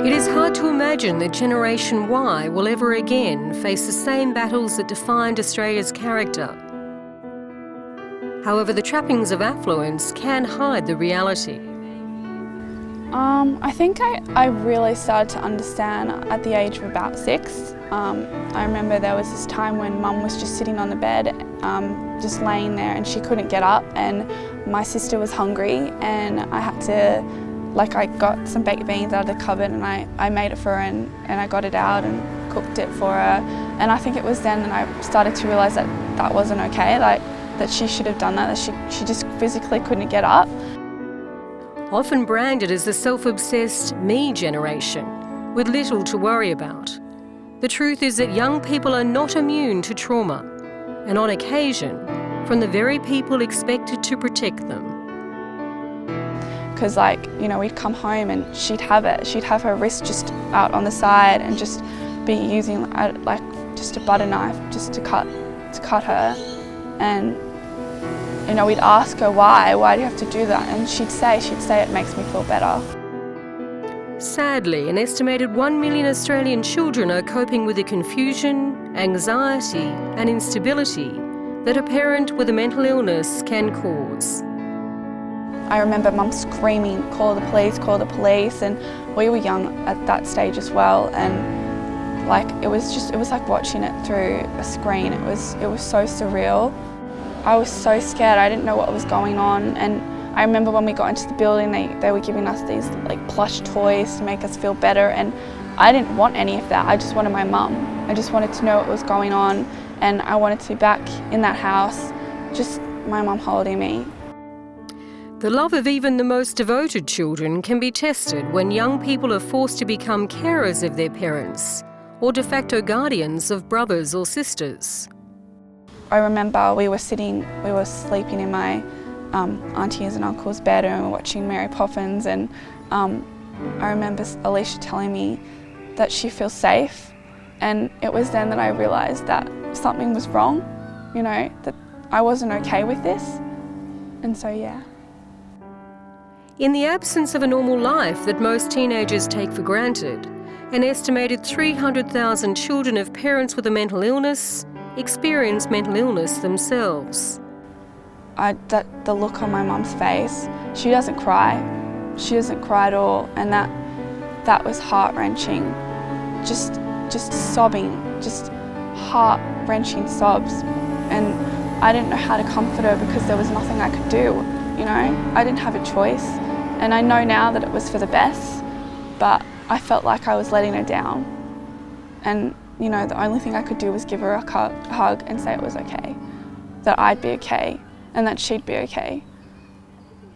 It is hard to imagine that Generation Y will ever again face the same battles that defined Australia's character. However, the trappings of affluence can hide the reality. I think I really started to understand at the age of about 6. I remember there was this time when Mum was just sitting on the bed, just laying there, and she couldn't get up, and my sister was hungry, and I had to, I got some baked beans out of the cupboard, and I made it for her, and I got it out and cooked it for her. And I think it was then that I started to realise that that wasn't okay, that she should have done that she just physically couldn't get up. Often branded as the self-obsessed me generation, with little to worry about. The truth is that young people are not immune to trauma, and on occasion, from the very people expected to protect them. Because we'd come home and she'd have her wrist just out on the side and just be using just a butter knife just to cut her. And we'd ask her why do you have to do that? And she'd say it makes me feel better. Sadly, an estimated 1 million Australian children are coping with the confusion, anxiety and instability that a parent with a mental illness can cause. I remember Mum screaming, call the police, and we were young at that stage as well, and it was like watching it through a screen. It was so surreal. I was so scared, I didn't know what was going on, and I remember when we got into the building they were giving us these plush toys to make us feel better, and I didn't want any of that. I just wanted my mum. I just wanted to know what was going on, and I wanted to be back in that house, just my mum holding me. The love of even the most devoted children can be tested when young people are forced to become carers of their parents or de facto guardians of brothers or sisters. I remember we were sleeping in my auntie's and uncle's bed, and we were watching Mary Poppins, and I remember Alicia telling me that she feels safe, and it was then that I realised that something was wrong, that I wasn't okay with this, and so yeah. In the absence of a normal life that most teenagers take for granted, an estimated 300,000 children of parents with a mental illness experience mental illness themselves. The look on my mum's face, she doesn't cry. She doesn't cry at all, and that was heart-wrenching. Just sobbing, just heart-wrenching sobs. And I didn't know how to comfort her because there was nothing I could do, I didn't have a choice. And I know now that it was for the best, but I felt like I was letting her down. And the only thing I could do was give her a hug and say it was okay, that I'd be okay, and that she'd be okay.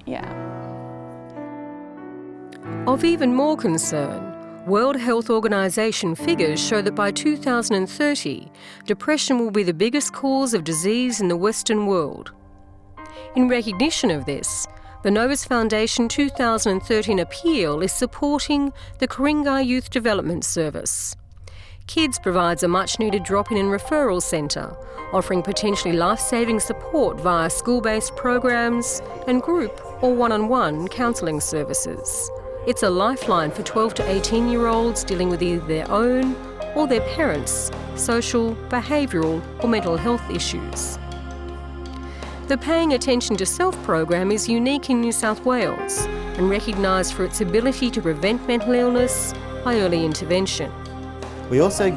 Yeah. Of even more concern, World Health Organization figures show that by 2030, depression will be the biggest cause of disease in the Western world. In recognition of this, the Novus Foundation 2013 appeal is supporting the Ku-ring-gai Youth Development Service. KIDS provides a much-needed drop-in and referral centre, offering potentially life-saving support via school-based programs and group or one-on-one counselling services. It's a lifeline for 12 to 18-year-olds dealing with either their own or their parents' social, behavioural or mental health issues. The Paying Attention to Self program is unique in New South Wales and recognised for its ability to prevent mental illness by early intervention. We also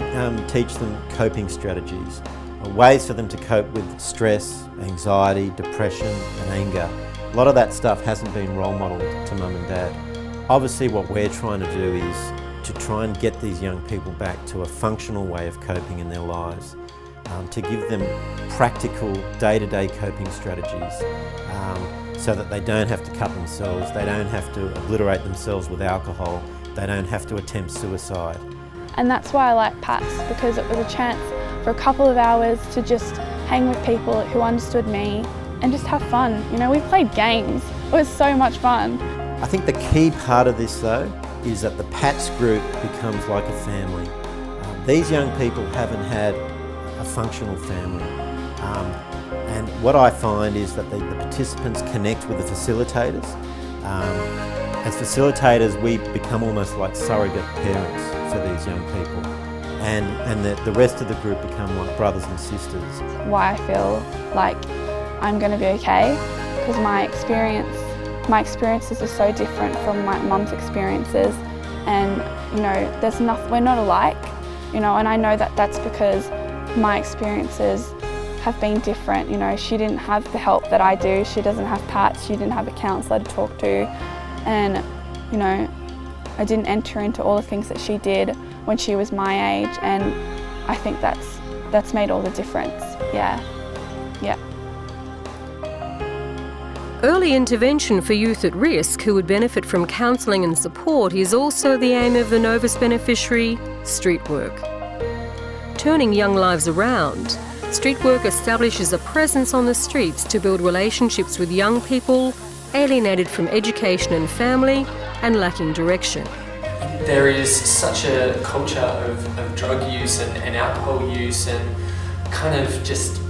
teach them coping strategies, ways for them to cope with stress, anxiety, depression and anger. A lot of that stuff hasn't been role modelled to mum and dad. Obviously what we're trying to do is to try and get these young people back to a functional way of coping in their lives, to give them practical day-to-day coping strategies so that they don't have to cut themselves, they don't have to obliterate themselves with alcohol, they don't have to attempt suicide. And that's why I like PATS, because it was a chance for a couple of hours to just hang with people who understood me and just have fun. We played games. It was so much fun. I think the key part of this though is that the PATS group becomes like a family. These young people haven't had a functional family. And what I find is that the participants connect with the facilitators. As facilitators, we become almost like surrogate parents for these young people, and the rest of the group become like brothers and sisters. Why I feel like I'm going to be okay, because my experiences are so different from my mum's experiences, and we're not alike, and I know that that's because my experiences have been different. She didn't have the help that I do. She doesn't have PATs. She didn't have a counsellor to talk to, and I didn't enter into all the things that she did when she was my age, and I think that's made all the difference. Yeah. Early intervention for youth at risk who would benefit from counselling and support is also the aim of the Novus beneficiary, Street Work. Turning young lives around, Street Work establishes a presence on the streets to build relationships with young people alienated from education and family and lacking direction. There is such a culture of drug use and alcohol use and kind of just,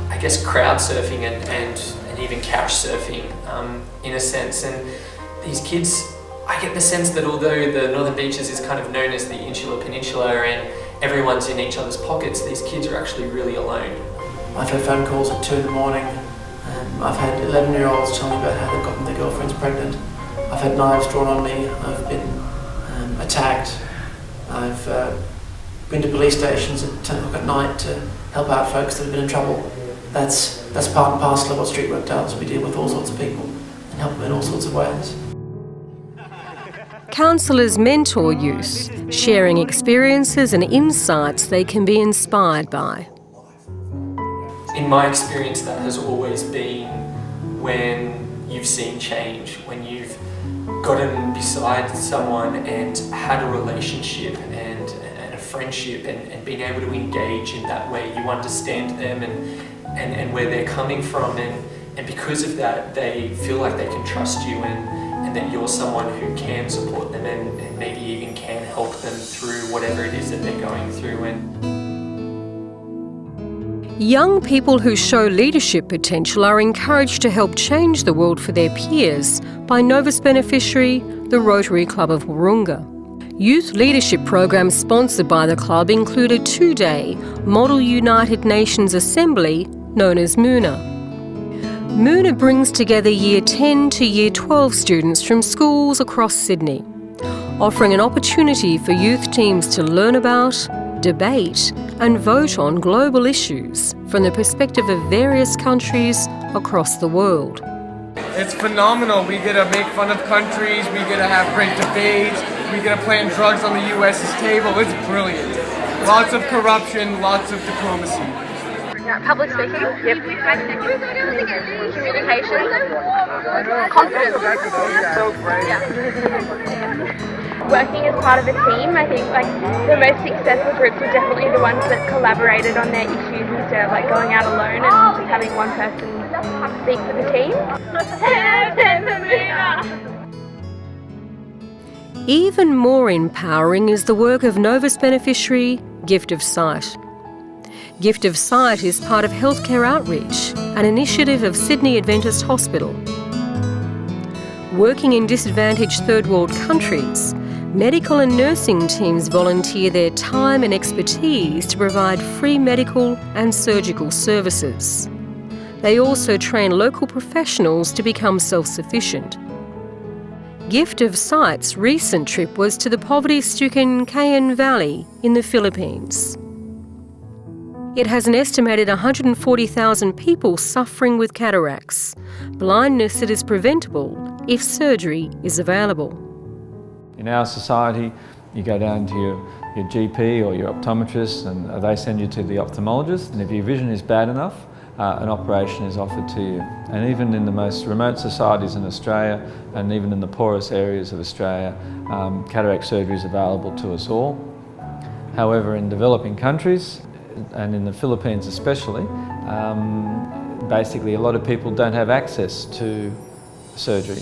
I guess, crowd surfing and even couch surfing in a sense. And these kids, I get the sense that although the Northern Beaches is kind of known as the Insular Peninsula and everyone's in each other's pockets, these kids are actually really alone. I've had phone calls at 2 in the morning. I've had 11-year-olds tell me about how they've gotten their girlfriends pregnant. I've had knives drawn on me. I've been attacked. I've been to police stations at 10 o'clock at night to help out folks that have been in trouble. That's part and parcel of what Street Work does. We deal with all sorts of people and help them in all sorts of ways. Counsellors mentor youth, sharing experiences and insights they can be inspired by. In my experience, that has always been when you've seen change, when you've gotten beside someone and had a relationship and a friendship and been able to engage in that way. You understand them and where they're coming from, and because of that they feel like they can trust you and that you're someone who can support them and maybe even can help them through whatever it is that they're going through. Young people who show leadership potential are encouraged to help change the world for their peers by Novus beneficiary, the Rotary Club of Wahroonga. Youth leadership programs sponsored by the club include a 2-day Model United Nations Assembly known as Moona. Moona brings together Year 10 to Year 12 students from schools across Sydney, offering an opportunity for youth teams to learn about, debate and vote on global issues from the perspective of various countries across the world. It's phenomenal. We get to make fun of countries, we get to have great debates, we get to plant drugs on the US's table. It's brilliant. Lots of corruption, lots of diplomacy. Public speaking, yep. Communication, confidence. Working as part of a team, I think the most successful groups are definitely the ones that collaborated on their issues instead of going out alone and just having one person speak for the team. Even more empowering is the work of Novus beneficiary Gift of Sight. Gift of Sight is part of HealthCare Outreach, an initiative of Sydney Adventist Hospital. Working in disadvantaged third world countries, medical and nursing teams volunteer their time and expertise to provide free medical and surgical services. They also train local professionals to become self-sufficient. Gift of Sight's recent trip was to the poverty-stricken Cayenne Valley in the Philippines. It has an estimated 140,000 people suffering with cataracts, blindness that is preventable if surgery is available. In our society, you go down to your GP or your optometrist and they send you to the ophthalmologist, and if your vision is bad enough, an operation is offered to you. And even in the most remote societies in Australia and even in the poorest areas of Australia, cataract surgery is available to us all. However, in developing countries, and in the Philippines especially, basically a lot of people don't have access to surgery.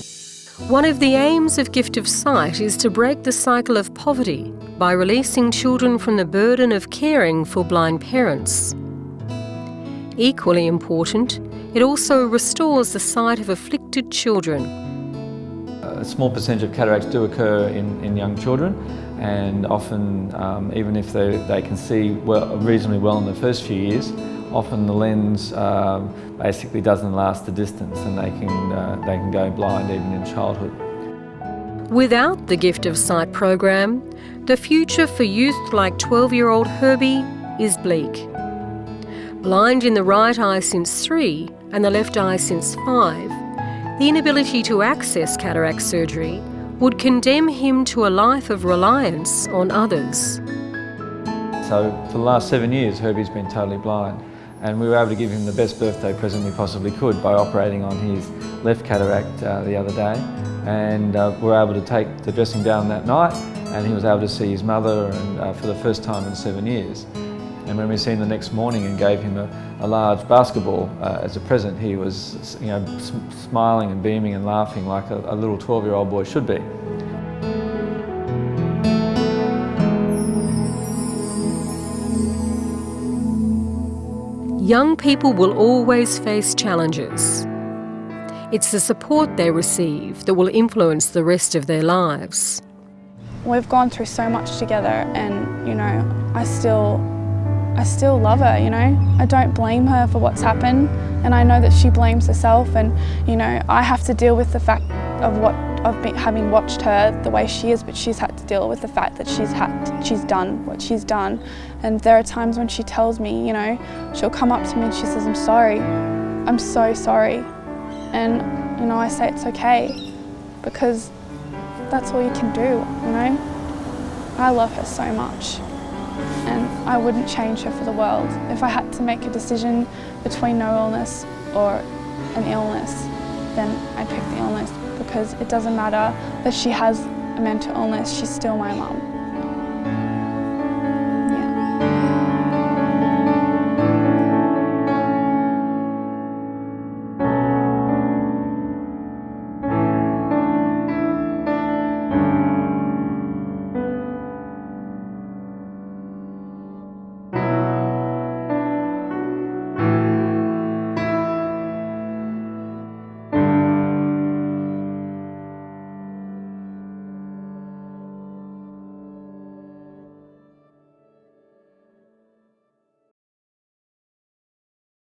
One of the aims of Gift of Sight is to break the cycle of poverty by releasing children from the burden of caring for blind parents. Equally important, it also restores the sight of afflicted children. a small percentage of cataracts do occur in young children, and often even if they can see reasonably well in the first few years, often the lens basically doesn't last the distance, and they can go blind even in childhood. Without the Gift of Sight program, the future for youth like 12-year-old Herbie is bleak. Blind in the right eye since 3 and the left eye since 5, the inability to access cataract surgery would condemn him to a life of reliance on others. So for the last 7 years, Herbie's been totally blind, and we were able to give him the best birthday present we possibly could by operating on his left cataract the other day. And we were able to take the dressing down that night, and he was able to see his mother and, for the first time in 7 years. And when we seen the next morning and gave him a large basketball as a present, he was smiling and beaming and laughing like a little 12-year-old boy should be. Young people will always face challenges. It's the support they receive that will influence the rest of their lives. We've gone through so much together, and, you know, I still love her, you know. I don't blame her for what's happened, and I know that she blames herself, and, you know, I have to deal with the fact of having watched her the way she is, but she's had to deal with the fact that she's done what she's done. And there are times when she tells me, you know, she'll come up to me and she says, "I'm sorry, I'm so sorry." And, you know, I say it's okay, because that's all you can do, you know. I love her so much, and I wouldn't change her for the world. If I had to make a decision between no illness or an illness, then I'd pick the illness, because it doesn't matter that she has a mental illness, she's still my mum. Yeah.